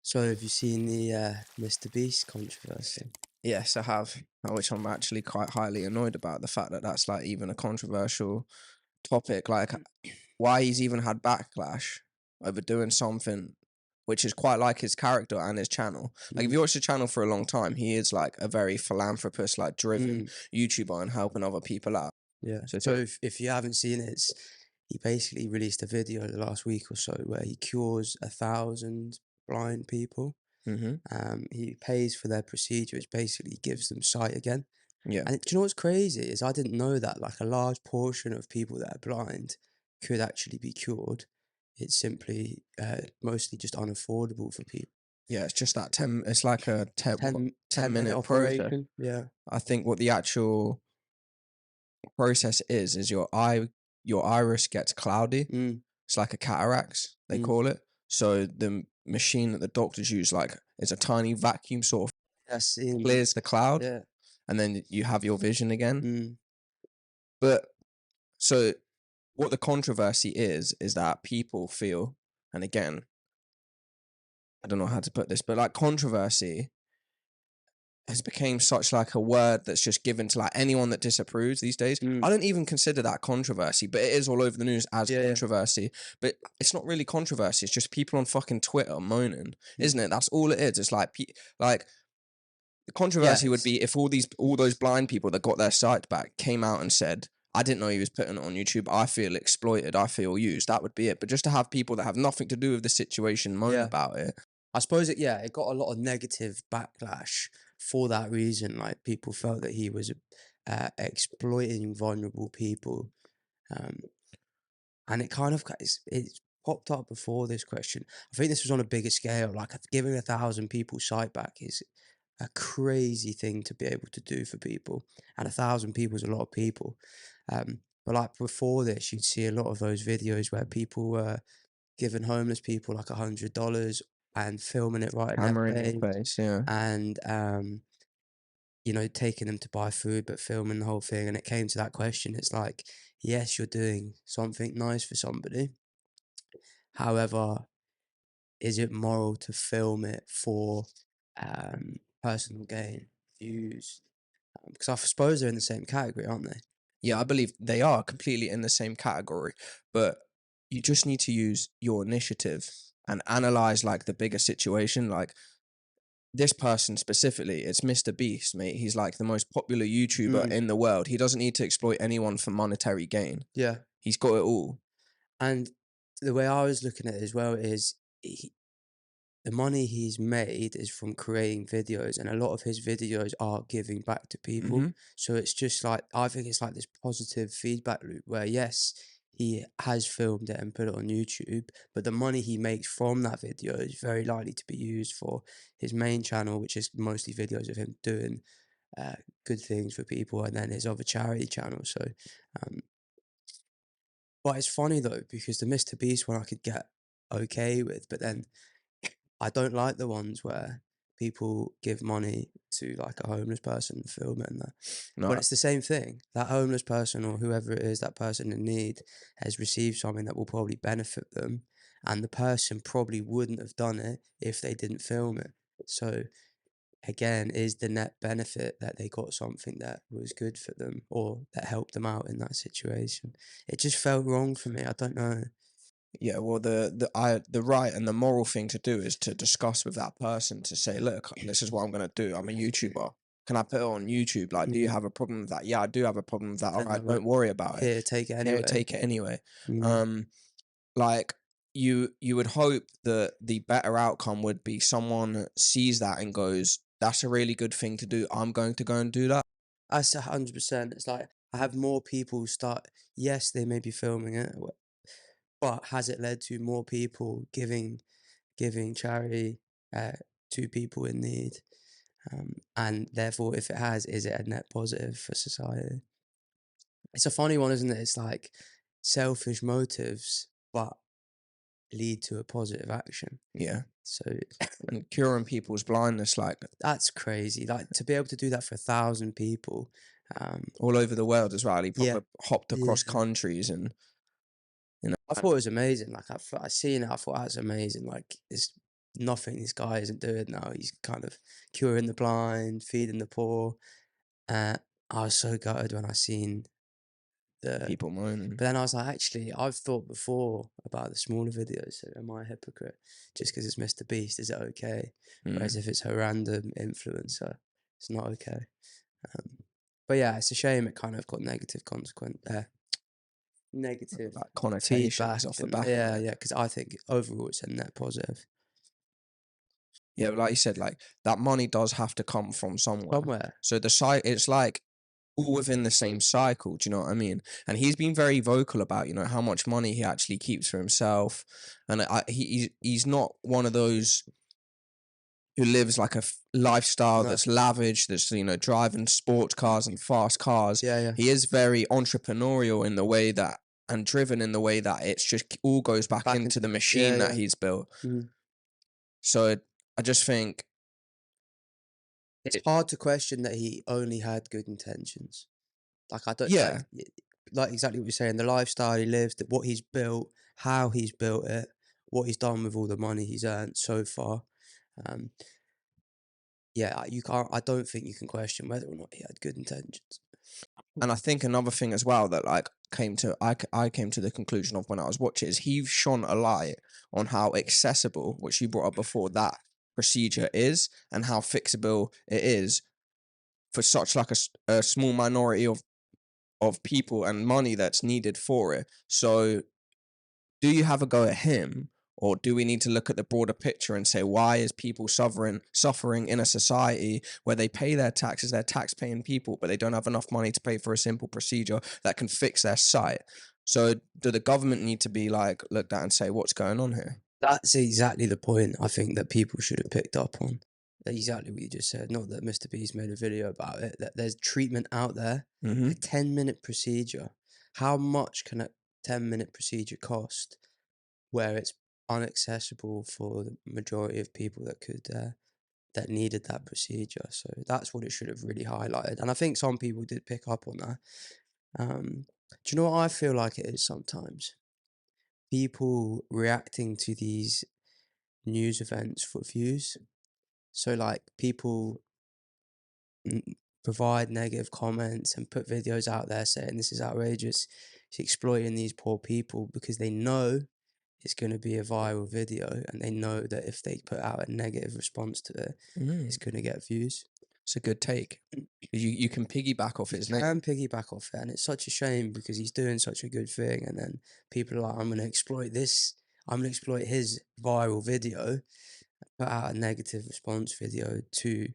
So have you seen the Mr. Beast controversy? Yes, I have, which I'm actually quite highly annoyed about the fact that that's like even a controversial topic. Like, why he's even had backlash over doing something which is quite like his character and his channel. Like, if you watch the channel for a long time, he is like a very philanthropist, like driven YouTuber and helping other people out. Yeah. So, So if you haven't seen it, he basically released a video the last week or so where he cures 1,000 blind people. He pays for their procedure, which basically gives them sight again. yeah, And do you know what's crazy is I didn't know that like a large portion of people that are blind could actually be cured. It's simply mostly just unaffordable for people. yeah, it's just that 10, it's like a 10, 10 minute minute process. operation. Yeah. I think what the actual process is your iris gets cloudy. It's like a cataracts, they call it. So the machine that the doctors use, like, is a tiny vacuum sort That's of clears the cloud, yeah. and then you have your vision again. Mm. But so what the controversy is that people feel, and again, I don't know how to put this, but like controversy has become such like a word that's just given to like anyone that disapproves these days. I don't even consider that controversy, but it is all over the news as controversy. But it's not really controversy. It's just people on fucking Twitter moaning, isn't it? That's all it is. It's like like the controversy would be if all those blind people that got their sight back came out and said, I didn't know he was putting it on YouTube. I feel exploited. I feel used. That would be it. But just to have people that have nothing to do with the situation moan about it. I suppose it got a lot of negative backlash for that reason. Like people felt that he was exploiting vulnerable people, and it kind of it's popped up before this question. I think this was on a bigger scale. Like giving 1,000 people sight back is a crazy thing to be able to do for people, and 1,000 people is a lot of people. But like before this, you'd see a lot of those videos where people were giving homeless people like $100 and filming it right in their Camera in your face, face, yeah. and you know, taking them to buy food but filming the whole thing. And it came to that question. It's like, yes, you're doing something nice for somebody. However, is it moral to film it for personal gain, views? Because I suppose they're in the same category, aren't they? Yeah, I believe they are completely in the same category, but you just need to use your initiative and analyze like the bigger situation. Like, this person specifically, it's Mr. Beast, mate. He's like the most popular YouTuber in the world. He doesn't need to exploit anyone for monetary gain. Yeah. He's got it all. And the way I was looking at it as well is the money he's made is from creating videos, and a lot of his videos are giving back to people. So it's just like, I think it's like this positive feedback loop where, yes, he has filmed it and put it on YouTube, but the money he makes from that video is very likely to be used for his main channel, which is mostly videos of him doing good things for people, and then his other charity channel. So, but it's funny though, because the Mr. Beast one I could get okay with, but then I don't like the ones where people give money to like a homeless person and film it and that. No, But it's the same thing. That homeless person or whoever it is, that person in need has received something that will probably benefit them. And the person probably wouldn't have done it if they didn't film it. So again, is the net benefit that they got something that was good for them or that helped them out in that situation? It just felt wrong for me. I don't know. yeah, well, the right and the moral thing to do is to discuss with that person to say, look, this is what I'm gonna do. I'm a YouTuber. Can I put it on YouTube? Like, do you have a problem with that? Yeah, I do have a problem with that. All Then right, they're like, don't worry about it. here, take it Here, anyway. take it anyway. Mm. Like, you would hope that the better outcome would be someone sees that and goes, that's a really good thing to do. I'm going to go and do that. That's 100%. It's like I have more people start. Yes, they may be filming it, but has it led to more people giving charity uh, to people in need? And therefore, if it has, is it a net positive for society? It's a funny one, isn't it? It's like selfish motives, but lead to a positive action. Yeah. So And curing people's blindness, like, that's crazy. Like to be able to do that for 1,000 people. all over the world as well. He Yeah, proper hopped across yeah. countries and, you know. I thought it was amazing. Like I seen it, I thought that's amazing. Like it's nothing this guy isn't doing now. He's kind of curing the blind, feeding the poor. Uh, I was so gutted when I seen the. People moaning. But then I was like, actually, I've thought before about the smaller videos. So am I a hypocrite? Just because it's Mr. Beast, is it okay? Whereas Mm. if it's a random influencer, it's not okay. Um, but yeah, it's a shame it kind of got negative negative Like connotations feedback, off the and back of yeah, it. yeah, because I think overall it's a net positive. Yeah, like you said, like that money does have to come from somewhere. Somewhere, So it's like all within the same cycle. Do you know what I mean? And he's been very vocal about, how much money he actually keeps for himself, and he's not one of those who lives like a lifestyle no, that's lavish, that's driving sports cars and fast cars. yeah, yeah, He is very entrepreneurial in the way that, and driven in the way that it's just all goes back back into into the yeah, machine that yeah. he's built. Mhm. So I just think, It's hard to question that he only had good intentions. Like I don't yeah. like exactly what you're saying. The lifestyle he lives, what he's built, how he's built it, what he's done with all the money he's earned so far. Um, yeah, you can't. I don't think you can question whether or not he had good intentions. And I think another thing as well that like I came to the conclusion of when I was watching is he shone a light on how accessible, which you brought up before, that procedure is, and how fixable it is for such like a small minority of people and money that's needed for it. So do you have a go at him, or do we need to look at the broader picture and say, why is people suffering in a society where they pay their taxes, they're tax paying people, but they don't have enough money to pay for a simple procedure that can fix their sight? So do the government need to be like looked at and say, what's going on here? That's exactly the point I think that people should have picked up on. Exactly what you just said. Not that Mr. Beast made a video about it, that there's treatment out there, a Mm-hmm. 10-minute procedure. How much can a 10-minute procedure cost where it's unaccessible for the majority of people that needed that procedure? So that's what it should have really highlighted. And I think some people did pick up on that. Do you know what I feel like it is sometimes? People reacting to these news events for views. So like people n- provide negative comments and put videos out there saying this is outrageous. It's exploiting these poor people because they know it's going to be a viral video and they know that if they put out a negative response to it, it's Mm. going to get views. It's a good take. You can piggyback off You his can name. piggyback off it, and it's such a shame because he's doing such a good thing, and then people are like, "I'm going to exploit this. I'm going to exploit his viral video, put out a negative response video to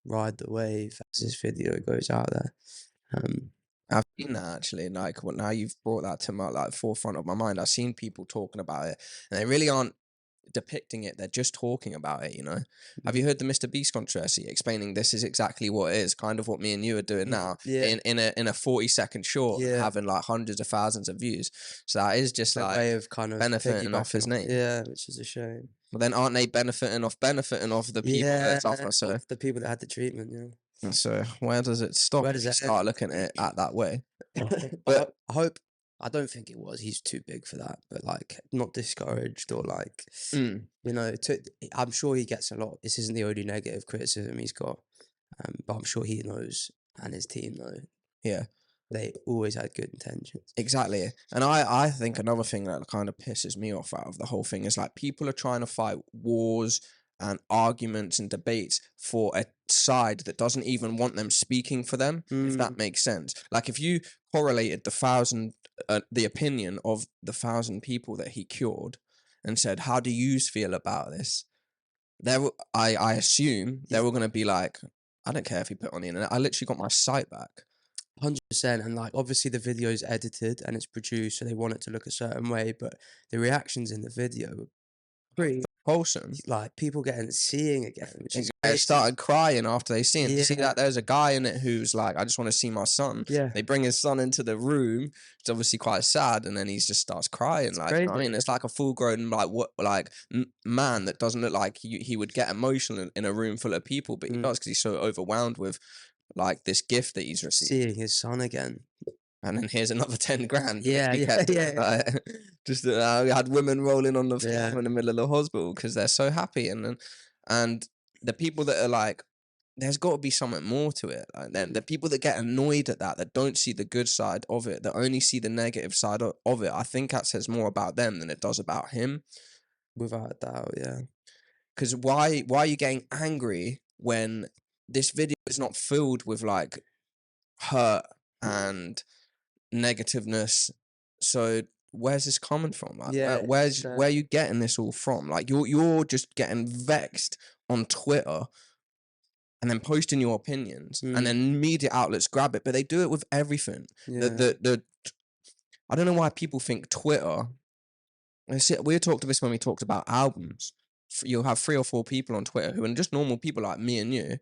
ride the wave as this video goes out there." Um, I've seen that actually. Like, well, now you've brought that to my like forefront of my mind. I've seen people talking about it, and they really aren't depicting it. They're just talking about it. Have you mm, heard the Mr. Beast controversy explaining this is exactly what it is? Kind of what me and you are doing now yeah, in a 40-second short and yeah, having like hundreds of thousands of views. So that is just a way like of kind of benefiting off piggybacking his off. name. Yeah, which is a shame. But then aren't they benefiting off the people that Yeah, suffer? So of the people that had the treatment. Yeah, so where does it stop where if does you it end? start looking at it at that way? I, But I hope. I don't think it was. He's too big for that, but like not discouraged or like, mm, I'm sure he gets a lot. This isn't the only negative criticism he's got, but I'm sure he knows and his team know yeah. they always had good intentions. Exactly. And I think another thing that kind of pisses me off out of the whole thing is like people are trying to fight wars and arguments and debates for a side that doesn't even want them speaking for them, if Mm, that makes sense. Like if you correlated the opinion of the 1,000 people that he cured and said, how do you feel about this? I assume they're he's all going to be like, I don't care if you put it on the internet. I literally got my sight back. 100%. And like, obviously, the video is edited and it's produced, so they want it to look a certain way. But the reactions in the video were pretty Wholesome. like people getting seeing again, which is They crazy. started crying after they seen it. To see Yeah, that there's a guy in it who's like, I just want to see my son. yeah, They bring his son into the room. It's obviously quite sad, and then he just starts crying. it's Like, I crazy. mean, it's like a full grown like what like man that doesn't look like he would get emotional in a room full of people, but he Mm, does because he's so overwhelmed with like this gift that he's received. seeing his son again. and then here's another 10 grand, which Yeah, he yeah, kept. yeah, Like, just we had women rolling on the yeah. floor in the middle of the hospital because they're so happy, and the people that are like, there's got to be something more to it. Like, then the people that get annoyed at that don't see the good side of it, that only see the negative side of it. I think that says more about them than it does about him. Without a doubt, yeah. Because why are you getting angry when this video is not filled with like hurt and negativeness? So where's this coming from? Like Yeah, it's, where are you getting this all from? Like you're just getting vexed on Twitter and then posting your opinions, and mm, then media outlets grab it, but they do it with everything. yeah, The I don't know why people think Twitter. We talked to this when we talked about albums. You'll have 3 or 4 people on Twitter who are just normal people like me and you,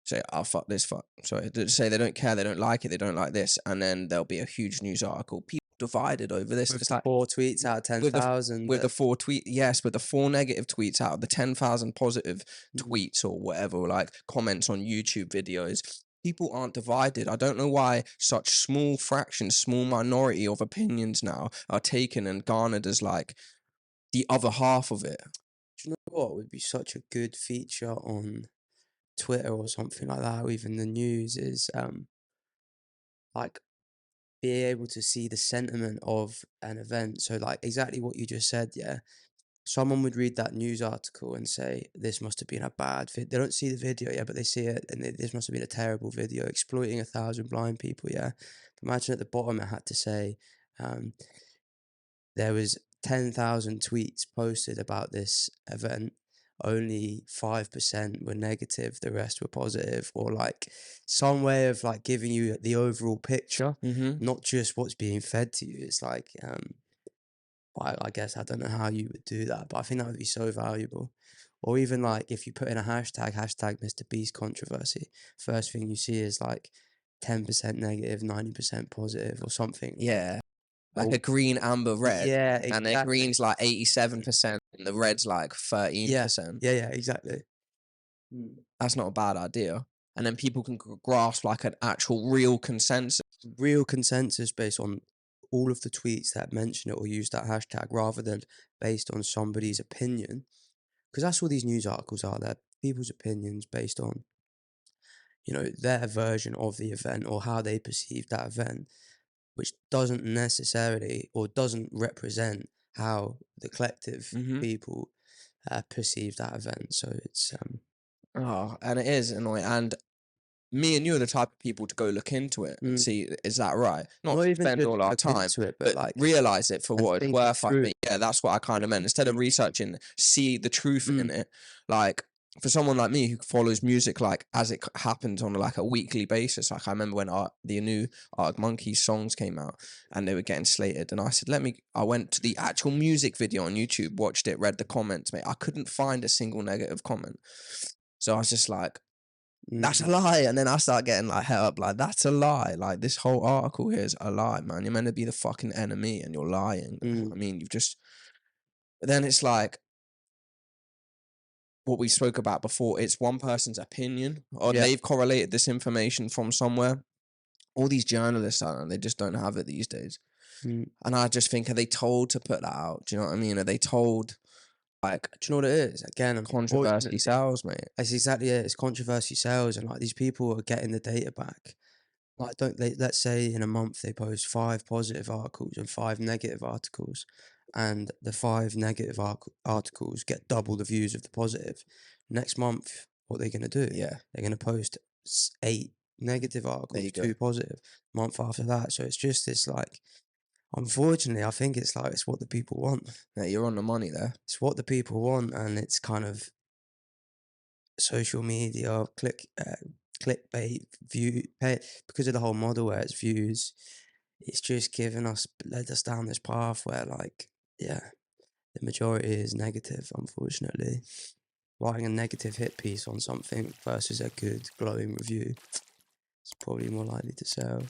say, "Oh fuck this, fuck." Sorry, they say they don't care, they don't like it, they don't like this, and then there'll be a huge news article. People divided over this. with It's the like 4 tweets out of with the 10,000 with the that 4 tweet, yes, with the 4 negative tweets out of the 10,000 positive mm, tweets or whatever, like comments on YouTube videos. People aren't divided. I don't know why such small fractions, small minority of opinions now are taken and garnered as like the other half of it. do you know what would be such a good feature on Twitter or something like that, or even the news is, like, be able to see the sentiment of an event. So, like, exactly what you just said, yeah. Someone would read that news article and say, "This must have been a bad vid." They don't see the video, yeah, but they see it, and this must have been a terrible video exploiting 1,000 blind people, yeah. Imagine at the bottom it had to say, um, there was 10,000 tweets posted about this event. Only 5% were negative, the rest were positive, or like some way of like giving you the overall picture, Mm-hmm. not just what's being fed to you. It's like, I guess I don't know how you would do that, but I think that would be so valuable. Or even like if you put in a hashtag Mr. Beast controversy, first thing you see is like 10% negative, 90% positive, or something. Yeah, like Oh, a green, amber, red, yeah, and the exactly. green's like 87%, and the red's like Yeah, 13%. yeah, exactly. Mm. That's not a bad idea. And then people can grasp like an actual real consensus. Real consensus based on all of the tweets that mention it or use that hashtag rather than based on somebody's opinion. Because that's what these news articles are. They're people's opinions based on, their version of the event or how they perceive that event, which doesn't necessarily or doesn't represent how the collective Mm-hmm. people perceive that event. So it's, Oh, and it is annoying. And me and you are the type of people to go look into it and mm, see, is that right? Not not even spend just all our look time, into it, but but like, realize it for and what it's think it worth. I through. think, yeah, that's what I kind of meant. Instead of researching, see the truth in Mm, it. Like, for someone like me who follows music like as it happens on like a weekly basis, like I remember when the new Arctic Monkeys songs came out and they were getting slated, and I said, I went to the actual music video on YouTube, watched it, read the comments, mate. I couldn't find a single negative comment. So I was just like, that's a mm, lie. And then I start getting like hell up, like, that's a lie. Like, this whole article here is a lie, man. You're meant to be the fucking enemy and you're lying. mm. I mean, but then it's like what we spoke about before. It's one person's opinion, or Yeah. they've correlated this information from somewhere. All these journalists are, they just don't have it these days. Mm. And I just think, are they told to put that out? Do you know what I mean? Are they told, like, Do you know what it is? Again, controversy unfortunately, sells, mate? it's exactly it. It's controversy sales, and like these people are getting the data back. Like, don't they? Let's say in a month they post 5 positive articles and 5 negative articles, and the 5 negative articles get double the views of the positive. Next month, what they're gonna do? Yeah, They're gonna post 8 negative there you articles, go. 2 positive. Month after that, so it's just this like. Unfortunately, I think it's like it's what the people want. Yeah, you're on the money there. It's what the people want, and it's kind of social media, clickbait, because of the whole model where it's views. It's just led us down this path where, like, yeah, the majority is negative. Unfortunately, writing a negative hit piece on something versus a good glowing review is probably more likely to sell.